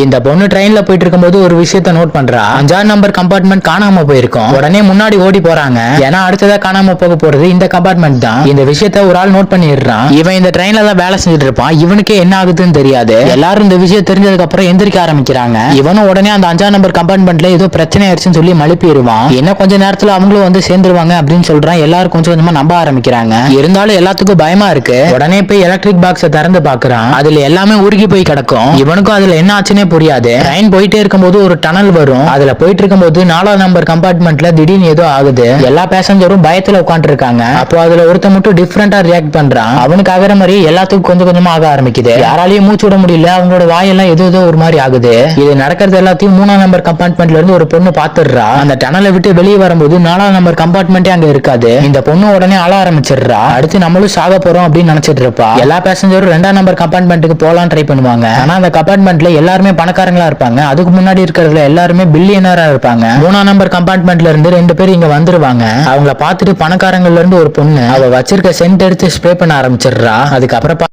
இந்த பொண்ணு ட்ரெயின்ல போயிட்டு இருக்கும்போது ஒரு விஷயத்த நோட் பண்றா. 5ஆம் நம்பர் கம்பார்ட்மெண்ட் காணாம போயிருக்கும். உடனே முன்னாடி ஓடி போறாங்க. ஏன்னா அடுத்ததா காணாம போக போறது இந்த கம்பார்ட்மெண்ட் தான். இந்த விஷயத்த ஒரு ஆள் நோட் பண்ணிடுறான். இவன் இந்த ட்ரெயின்ல தான் வேலை செஞ்சுட்டு இருப்பான். இவனுக்கே என்ன ஆகுதுன்னு தெரியாது. எல்லாரும் இந்த விஷயம் தெரிஞ்சதுக்கு அப்புறம் எந்திரிக்க ஆரம்பிக்கிறாங்க. இவனும் உடனே அந்த 5ஆம் நம்பர் கம்பார்ட்மெண்ட்ல ஏதோ பிரச்சனை ஆயிடுச்சுன்னு சொல்லி மழுப்பிடுவான். என்ன கொஞ்ச நேரத்துல அவங்களும் வந்து சேர்ந்துருவாங்க அப்படின்னு சொல்றான். எல்லாரும் கொஞ்சம் கொஞ்சமா நம்ப ஆரம்பிக்கிறாங்க. இருந்தாலும் எல்லாத்துக்கும் பயமா இருக்கு. உடனே போய் எலக்ட்ரிக் பாக்ஸை திறந்து பாக்குறான். அதுல எல்லாமே உருகி போய் கிடக்கும். இவனுக்கும் அதுல என்ன ஆச்சுன்னே புரியாது. ட்ரெயின் போயிட்டே இருக்கும்போது ஒரு டனல் வரும். அதுல போயிட்டு இருக்கும்போது 4ஆம் நம்பர் கம்பார்ட்மெண்ட்ல திடீர்னு ஏதோ ஆகுது. எல்லா பேசஞ்சரும் பயத்துல உட்கார்ந்து இருக்காங்க. அப்போ அதுல ஒருத்த மட்டும் டிஃபரெண்டா ரியாக்ட் பண்றான். அவனுக்கு ஆகிற மாதிரி எல்லாத்துக்கும் கொஞ்சம் கொஞ்சமா ஆக ஆரம்பிக்குது. யாராலையும் மூச்சு விட முடியல. அவங்களோட வாயெல்லாம் ஏதோ ஒரு மாதிரி ஆகுது. இது நடக்கிறது எல்லாத்தையும் 3ஆம் நம்பர் கம்பார்ட்மெண்ட்ல இருந்து ஒரு பொண்ணு பாத்துடுறா. அந்த டனலை விட்டு வெளியே வரும்போது 4ஆம் நம்பர் கம்பார்ட்மெண்டே அங்க இருக்காது. இந்த பொண்ணு உடனே அழ ஆரம்பிச்சிடுறா. அடுத்து நம்மளும் சாக போறோம் அப்படின்னு நினைச்சிட்டு இருப்பா. எல்லா பேசஞ்சரும் 2ஆம் நம்பர் கம்பார்ட்மெண்ட்டுக்கு போலாம் ட்ரை பண்ணுவாங்க. ஆனா அந்த கம்பார்ட்மெண்ட்ல எல்லாருமே பணக்காரங்களா இருப்பாங்க. அதுக்கு முன்னாடி இருக்கிறதுல எல்லாருமே பில்லியனரா இருப்பாங்க. 3ஆம் நம்பர் கம்பார்ட்மெண்ட்ல இருந்து 2 பேர் இங்க வந்துருவாங்க. அவங்கள பார்த்துட்டு பணக்காரங்கள்ல இருந்து ஒரு பொண்ணு அவ வச்சிருக்க சென்ட் எடுத்து ஸ்ப்ரே பண்ண ஆரம்பிச்சிடுறா. அதுக்கப்புறம்